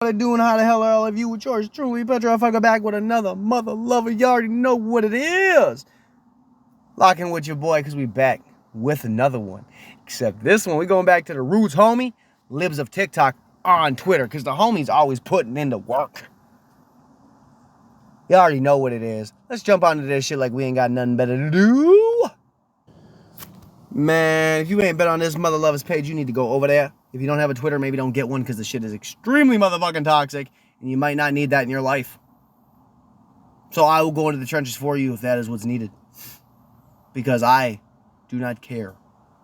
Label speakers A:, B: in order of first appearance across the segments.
A: What I doing? How the hell are all of you? With yours truly, Petra. If I go back with another mother lover, you already know what it is. Locking with your boy, because we back with another one. Except this one, we going back to the roots, homie. Libs of TikTok on Twitter, because the homie's always putting in the work. You already know what it is. Let's jump onto this shit like we ain't got nothing better to do. Man, if you ain't been on this Mother Lovers page, you need to go over there. If you don't have a Twitter, maybe don't get one because the shit is extremely motherfucking toxic and you might not need that in your life. So I will go into the trenches for you if that is what's needed. Because I do not care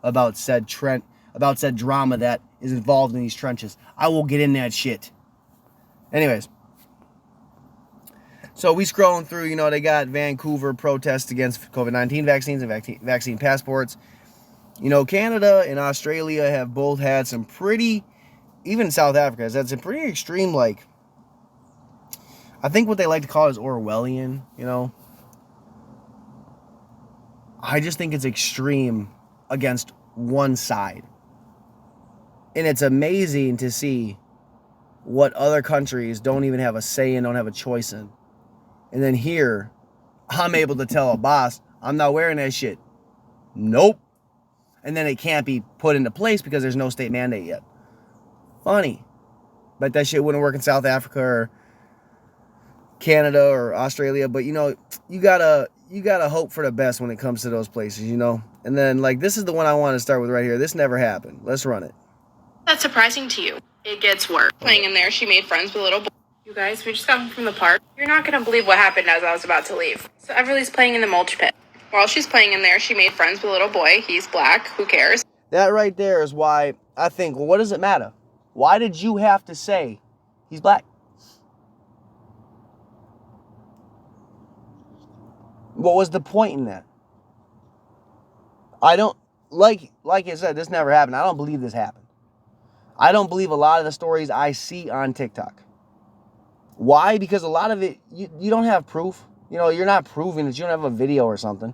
A: about said drama that is involved in these trenches. I will get in that shit. Anyways. So we scrolling through, you know, they got Vancouver protests against COVID-19 vaccines and vaccine passports. You know, Canada and Australia have both had some pretty, even South Africa has had some pretty extreme, like, I think what they like to call is Orwellian, you know. I just think it's extreme against one side. And it's amazing to see what other countries don't even have a say in, don't have a choice in. And then here, I'm able to tell a boss, I'm not wearing that shit. Nope. And then it can't be put into place because there's no state mandate yet. Funny. But that shit wouldn't work in South Africa or Canada or Australia. But, you know, you gotta hope for the best when it comes to those places, you know. And then, like, this is the one I want to start with right here. This never happened. Let's run it.
B: That's surprising to you. It gets worse. Playing in there, she made friends with a little boy. You guys, we just got home from the park. You're not going to believe what happened as I was about to leave. So Everly's playing in the mulch pit. While she's playing in there, she made friends with a little boy. He's black. Who cares?
A: That right there is why I think, well, what does it matter? Why did you have to say he's black? What was the point in that? I don't, like I said, this never happened. I don't believe this happened. I don't believe a lot of the stories I see on TikTok. Why? Because a lot of it, you don't have proof. You know, you're not proving that you don't have a video or something.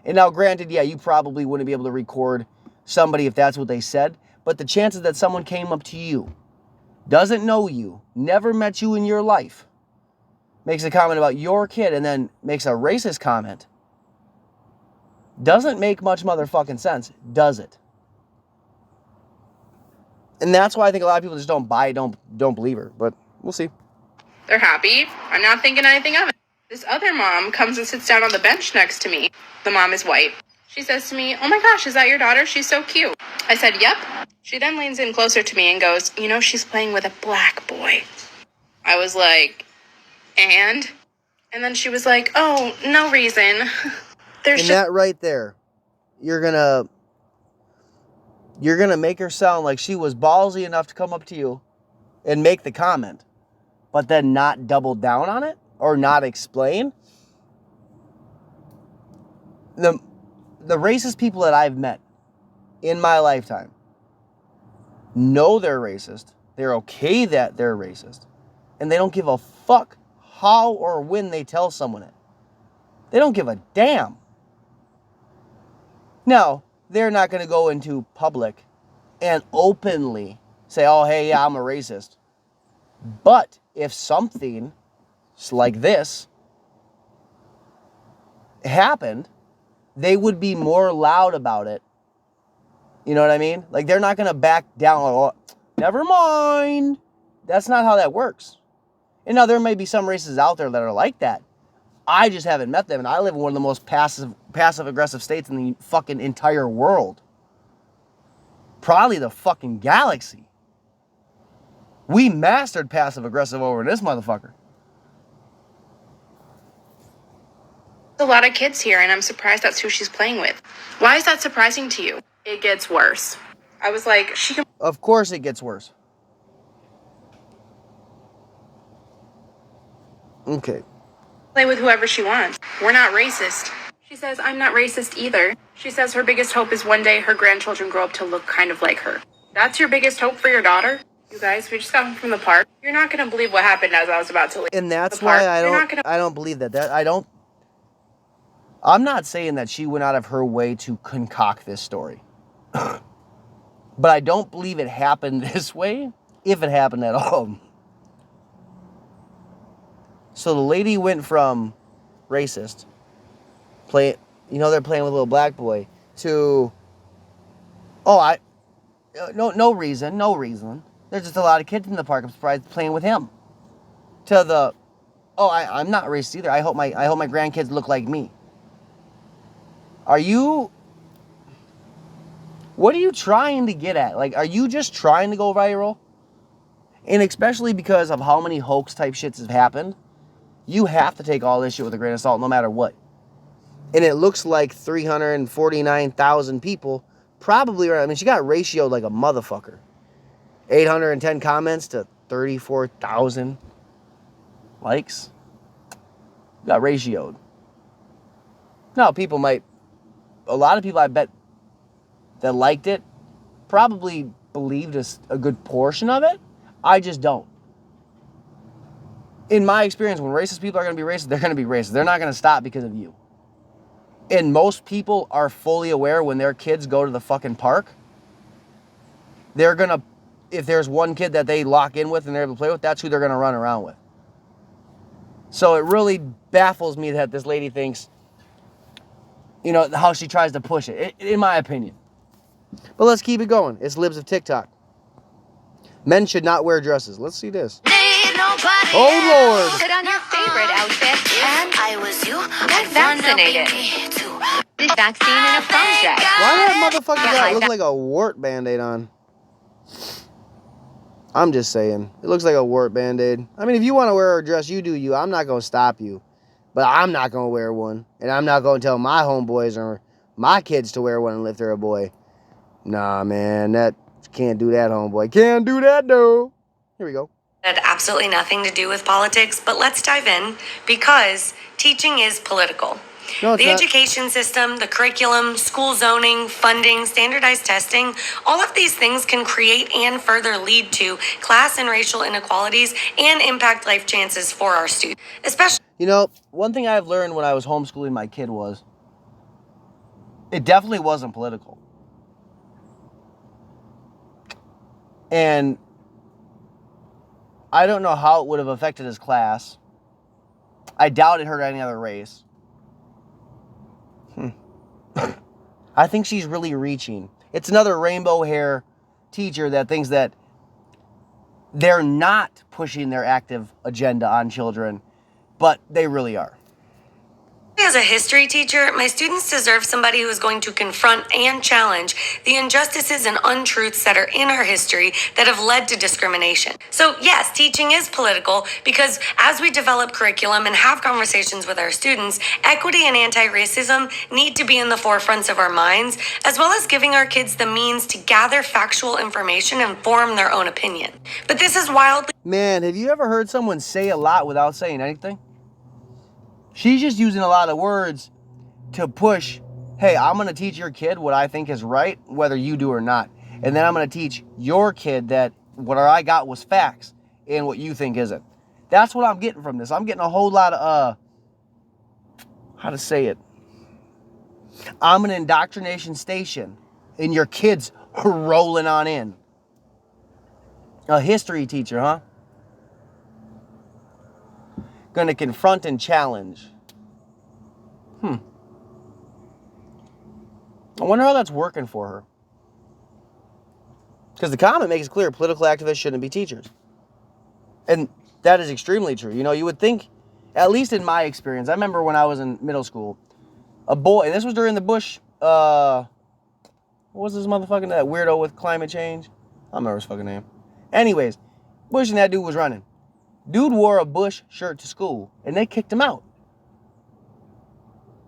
A: And now, granted, yeah, you probably wouldn't be able to record somebody if that's what they said. But the chances that someone came up to you, doesn't know you, never met you in your life, makes a comment about your kid and then makes a racist comment, doesn't make much motherfucking sense, does it? And that's why I think a lot of people just don't buy it, don't believe her. But we'll see.
B: They're happy. I'm not thinking anything of it. This other mom comes and sits down on the bench next to me. The mom is white. She says to me, "Oh my gosh, is that your daughter? She's so cute." I said, "Yep." She then leans in closer to me and goes, "You know, she's playing with a black boy." I was like, and then she was like, "Oh, no reason."
A: And that right there, you're gonna make her sound like she was ballsy enough to come up to you and make the comment, but then not double down on it or not explain. The racist people that I've met in my lifetime know they're racist. They're okay that they're racist. And they don't give a fuck how or when they tell someone it. They don't give a damn. Now, they're not going to go into public and openly say, "Oh, hey, yeah, I'm a racist." But if something like this happened, they would be more loud about it. You know what I mean? Like, they're not going to back down. Oh, never mind. That's not how that works. And now there may be some races out there that are like that. I just haven't met them, and I live in one of the most passive-aggressive states in the fucking entire world. Probably the fucking galaxy. We mastered passive-aggressive over in this motherfucker.
B: A lot of kids here, and I'm surprised that's who she's playing with. Why is that surprising to you? It gets worse. I was like, she can
A: Of course it gets worse. Okay.
B: play with whoever she wants. We're not racist. She says, "I'm not racist either." She says her biggest hope is one day her grandchildren grow up to look kind of like her. That's your biggest hope for your daughter? You guys, we just got home from the park. You're not going to believe what happened as I was about to leave.
A: And that's why I don't believe that. I'm not saying that she went out of her way to concoct this story. But I don't believe it happened this way, if it happened at all. So the lady went from racist, they're playing with a little black boy, to, no reason. There's just a lot of kids in the park. I'm surprised playing with him. To the, I'm not racist either. I hope my grandkids look like me. What are you trying to get at? Like, are you just trying to go viral? And especially because of how many hoax type shits have happened, you have to take all this shit with a grain of salt no matter what. And it looks like 349,000 people probably are. I mean, she got ratioed like a motherfucker. 810 comments to 34,000 likes. Got ratioed. Now, a lot of people I bet that liked it probably believed a good portion of it. I just don't. In my experience, when racist people are going to be racist, they're going to be racist. They're not going to stop because of you. And most people are fully aware when their kids go to the fucking park, they're going to, if there's one kid that they lock in with and they're able to play with, that's who they're going to run around with. So it really baffles me that this lady thinks, how she tries to push it, in my opinion. But let's keep it going. It's Libs of TikTok. Men should not wear dresses. Let's see this. Oh, Lord.
C: Put on your favorite outfit. And I was you. Get vaccinated. This vaccine in a prom dress.
A: Why that motherfucker got look like a wart Band-Aid on? I'm just saying. It looks like a wart Band-Aid. I mean, if you want to wear a dress, you do you. I'm not going to stop you. But I'm not going to wear one. And I'm not going to tell my homeboys or my kids to wear one if they're a boy. Nah, man. Can't do that, homeboy. Can't do that, though. Here we go.
D: Had absolutely nothing to do with politics, but let's dive in because teaching is political.
A: No,
D: the education system, the curriculum, school zoning, funding, standardized testing, all of these things can create and further lead to class and racial inequalities and impact life chances for our students. Especially,
A: one thing I've learned when I was homeschooling my kid was it definitely wasn't political. And I don't know how it would have affected his class. I doubt it hurt any other race. I think she's really reaching. It's another rainbow hair teacher that thinks that they're not pushing their active agenda on children, but they really are.
D: as a history teacher, my students deserve somebody who is going to confront and challenge the injustices and untruths that are in our history that have led to discrimination. So yes, teaching is political because as we develop curriculum and have conversations with our students, equity and anti-racism need to be in the forefronts of our minds, as well as giving our kids the means to gather factual information and form their own opinion. But this is wildly...
A: Man, have you ever heard someone say a lot without saying anything? She's just using a lot of words to push, hey, I'm going to teach your kid what I think is right, whether you do or not. And then I'm going to teach your kid that what I got was facts and what you think isn't. That's what I'm getting from this. I'm getting a whole lot of, how to say it? I'm an indoctrination station and your kids are rolling on in. A history teacher, huh? Going to confront and challenge. I wonder how that's working for her. Because the comment makes it clear political activists shouldn't be teachers. And that is extremely true. You know, you would think, at least in my experience, I remember when I was in middle school, a boy, and this was during the Bush, what was this motherfucking, that weirdo with climate change? I don't remember his fucking name. Anyways, Bush and that dude was running. Dude wore a Bush shirt to school, and they kicked him out.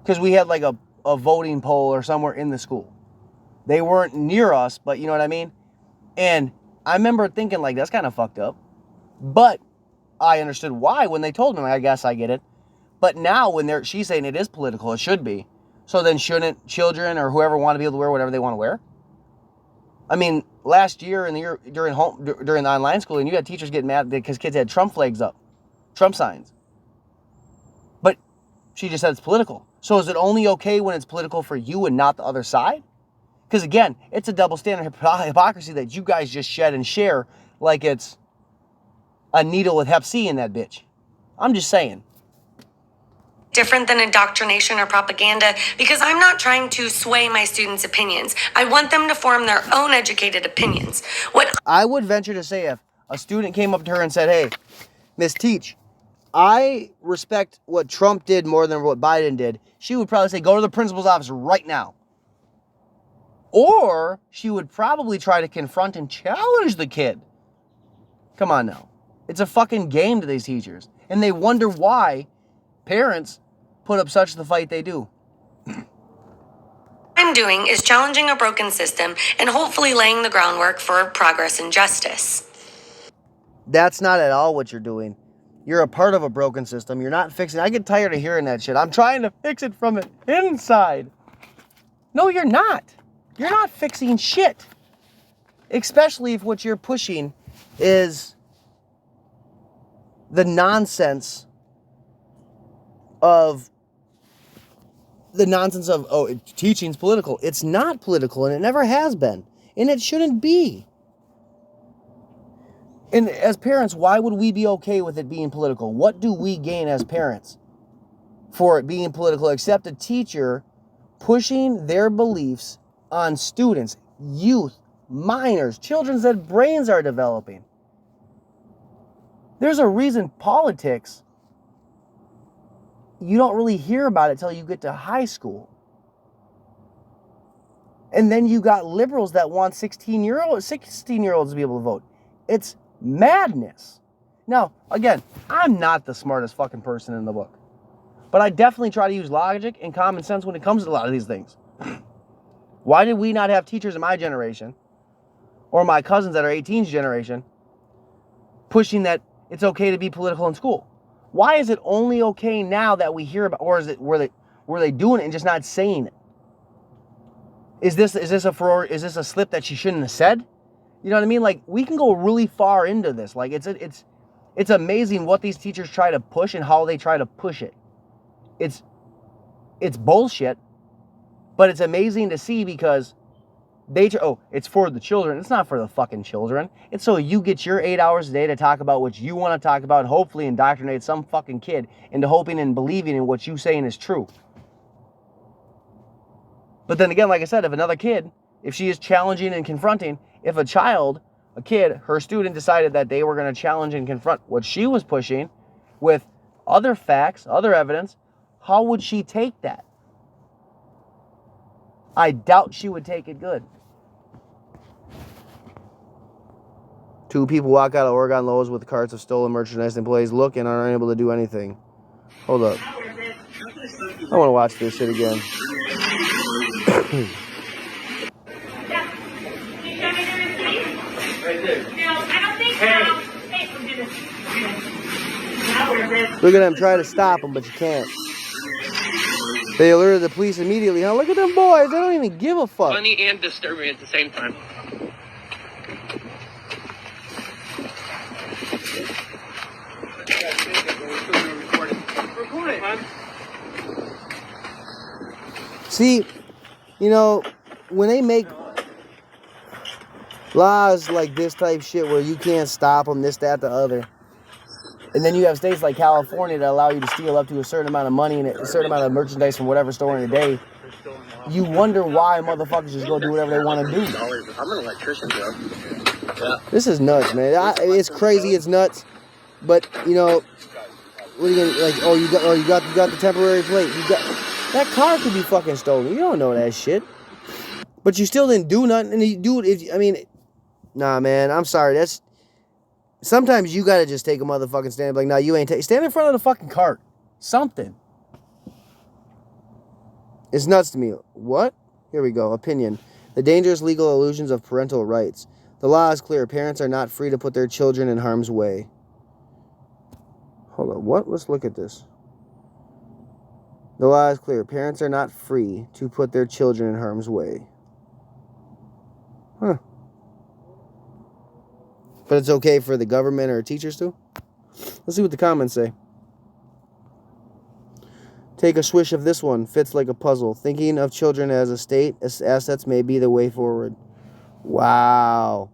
A: Because we had like a voting poll or somewhere in the school. They weren't near us, but you know what I mean? And I remember thinking like, that's kind of fucked up. But I understood why when they told me, like, I guess I get it. But now when she's saying it is political, it should be. So then shouldn't children or whoever want to be able to wear whatever they want to wear? I mean, last year in the year during the online schooling, you had teachers getting mad because kids had Trump flags up, Trump signs. But she just said it's political. So is it only okay when it's political for you and not the other side? Because again, it's a double standard hypocrisy that you guys just shed and share like it's a needle with Hep C in that bitch. I'm just saying.
D: Different than indoctrination or propaganda, because I'm not trying to sway my students' opinions. I want them to form their own educated opinions. What
A: I would venture to say if a student came up to her and said, hey, Miss Teach, I respect what Trump did more than what Biden did, she would probably say, go to the principal's office right now. Or she would probably try to confront and challenge the kid. Come on now. It's a fucking game to these teachers. And they wonder why parents put up such the fight they do.
D: I'm doing is challenging a broken system and hopefully laying the groundwork for progress and justice.
A: That's not at all what you're doing. You're a part of a broken system. You're not fixing it. I get tired of hearing that shit. I'm trying to fix it from the inside. No, you're not. You're not fixing shit. Especially if what you're pushing is the nonsense of teaching's political. It's not political, and it never has been, and it shouldn't be. And as parents, why would we be okay with it being political? What do we gain as parents for it being political, except a teacher pushing their beliefs on students, youth, minors, children that brains are developing? There's a reason politics, you don't really hear about it till you get to high school. And then you got liberals that want 16-year-olds to be able to vote. It's madness. Now, again, I'm not the smartest fucking person in the book. But I definitely try to use logic and common sense when it comes to a lot of these things. Why did we not have teachers in my generation, or my cousins that are 18's generation, pushing that it's okay to be political in school? Why is it only okay now that we hear about, or is it were they doing it and just not saying it? Is this a slip that she shouldn't have said? You know what I mean? Like, we can go really far into this. Like, it's amazing what these teachers try to push and how they try to push it. It's bullshit, but it's amazing to see because it's for the children. It's not for the fucking children. It's so you get your 8 hours a day to talk about what you want to talk about and hopefully indoctrinate some fucking kid into hoping and believing in what you saying is true. But then again, like I said, if she is challenging and confronting, if her student decided that they were going to challenge and confront what she was pushing with other facts, other evidence, how would she take that? I doubt she would take it good. 2 people walk out of Oregon Lowe's with carts of stolen merchandise. Employees look and are unable to do anything. Hold up. I want to watch this shit again. Look at them trying to stop them, but you can't. They alerted the police immediately. Huh? Look at them boys. They don't even give a fuck.
E: Funny and disturbing at the same time.
A: See, when they make laws like this type shit where you can't stop them, this, that, the other, and then you have states like California that allow you to steal up to a certain amount of money and a certain amount of merchandise from whatever store in a day, you wonder why motherfuckers just go do whatever they want to do.
E: I'm an electrician, bro. Yeah.
A: This is nuts, man. It's crazy. It's nuts. But what are you gonna like? Oh, you got the temporary plate. That car could be fucking stolen. You don't know that shit. But you still didn't do nothing, and you do it. Nah, man. I'm sorry. Sometimes you gotta just take a motherfucking stand. Like, nah, you ain't stand in front of the fucking cart. Something. It's nuts to me. What? Here we go. Opinion. The dangerous legal illusions of parental rights. The law is clear. Parents are not free to put their children in harm's way. Hold on. What? Let's look at this. The law is clear. Parents are not free to put their children in harm's way. Huh. But it's okay for the government or teachers to? Let's see what the comments say. Take a swish of this one. Fits like a puzzle. Thinking of children as a state as assets may be the way forward. Wow.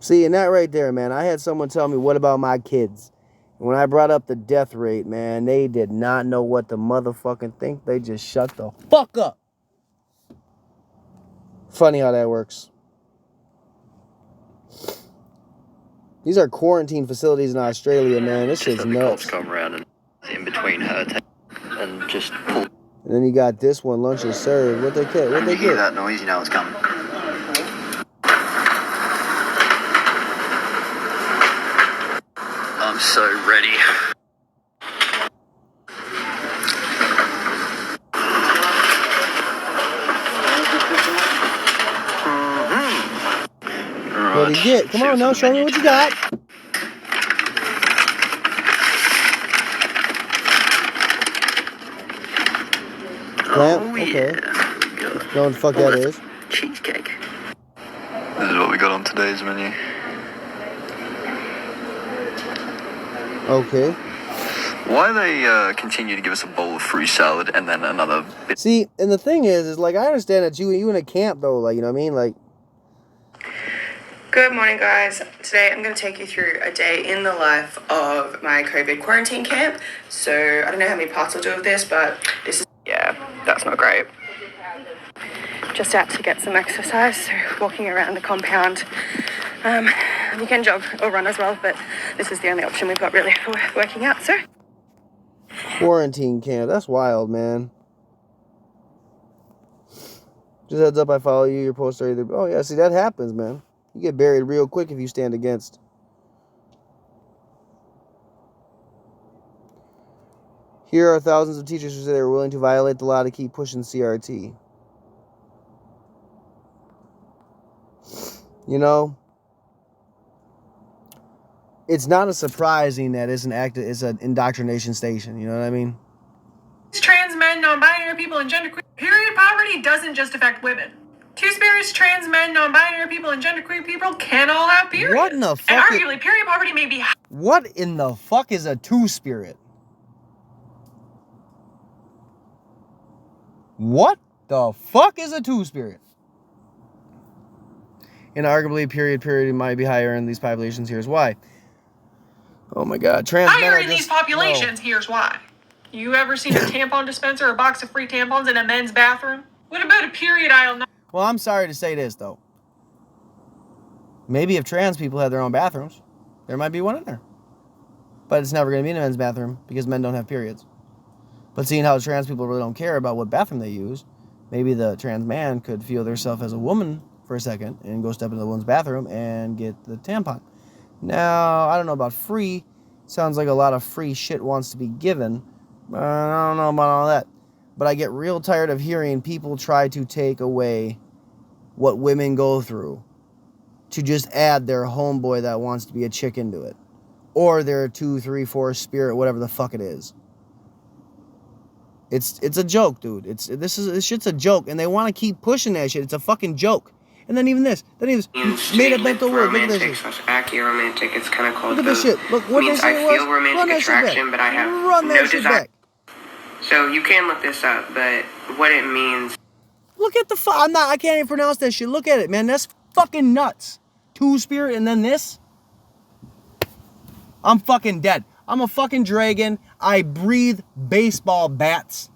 A: See, and that right there, man, I had someone tell me, what about my kids? And when I brought up the death rate, man, they did not know what to motherfucking think. They just shut the fuck up. Funny how that works. These are quarantine facilities in Australia, man. This shit's
F: the
A: nuts.
F: cops come around and in between her and just pull.
A: And then you got this one, lunch is served. What they get? What they
F: You hear
A: get?
F: that noise, you know it's coming. I'm so ready.
A: What do you get? Come on now, show me what you got. Lamp? Okay.
F: Good.
A: Know what the fuck that is.
F: Cheesecake. This is what we got on today's menu.
A: Okay.
F: Why they continue to give us a bowl of fruit salad and then another bit?
A: See, and the thing is like, I understand that you in a camp though, like, you know what I mean? Like,
G: Good morning, guys. Today I'm going to take you through a day in the life of my COVID quarantine camp. So I don't know how many parts I'll do of this, but this is, yeah, that's not great. Just out to get some exercise, so walking around the compound. You can jog or run as well, but this is the only option we've got really for working out, so.
A: quarantine camp. That's wild, man. Just heads up, I follow you. Your posts are either... Oh, yeah, see, that happens, man. You get buried real quick if you stand against. Here are thousands of teachers who say they were willing to violate the law to keep pushing CRT. You know, it's not a surprising that it's an indoctrination station. You know what I mean?
H: Trans men, non-binary people, and genderqueer. Period poverty doesn't just affect women. Two-spirits, trans men, non-binary people, and genderqueer people can all have periods.
A: What in the
H: And
A: fuck?
H: arguably, period poverty may be...
A: What in the fuck is a two-spirit? What the fuck is a two-spirit? And arguably, period might be higher in these populations. Here's why. Oh my god. Trans men
H: higher
A: are
H: in these
A: just...
H: populations.
A: No.
H: Here's why. You ever seen a tampon dispenser or a box of free tampons in a men's bathroom? What about a period aisle?
A: Well, I'm sorry to say this, though. Maybe if trans people had their own bathrooms, there might be one in there. But it's never going to be in a men's bathroom because men don't have periods. But seeing how trans people really don't care about what bathroom they use, maybe the trans man could feel themselves as a woman for a second and go step into the woman's bathroom and get the tampon. Now, I don't know about free. Sounds like a lot of free shit wants to be given. I don't know about all that. But I get real tired of hearing people try to take away what women go through to just add their homeboy that wants to be a chick into it. Or their 2, 3, 4 spirit, whatever the fuck it is. It's a joke, dude. This shit's a joke, and they want to keep pushing that shit. It's a fucking joke. And then even this, made a mental word. Look at this shit.
G: Romantic, it's kind of called
A: Look at this shit. Look, what
G: means
A: they say
G: I
A: was,
G: feel romantic attraction, but I have
A: run that
G: no
A: shit
G: desire.
A: back.
G: So you can look this up, but what it means.
A: Look at the I can't even pronounce that shit. Look at it, man. That's fucking nuts. Two-spirit and then this. I'm fucking dead. I'm a fucking dragon. I breathe baseball bats.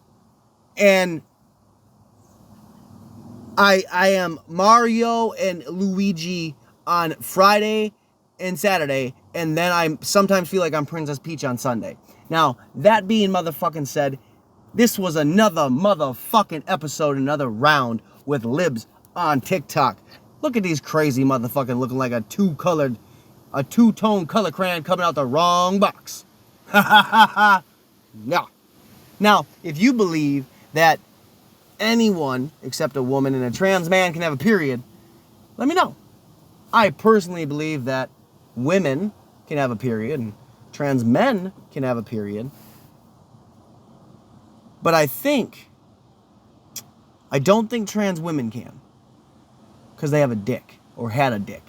A: And I am Mario and Luigi on Friday and Saturday. And then I sometimes feel like I'm Princess Peach on Sunday. Now, that being motherfucking said, this was another motherfucking episode, another round with libs on TikTok. Look at these crazy motherfucking looking like a two-tone color crayon coming out the wrong box. Ha ha ha ha. No. Now, if you believe that anyone except a woman and a trans man can have a period, let me know. I personally believe that women can have a period and trans men can have a period. But I don't think trans women can. Because they have a dick. Or had a dick.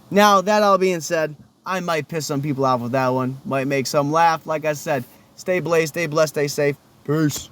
A: Now, that all being said, I might piss some people off with that one. Might make some laugh. Like I said, stay blessed, stay safe. Peace.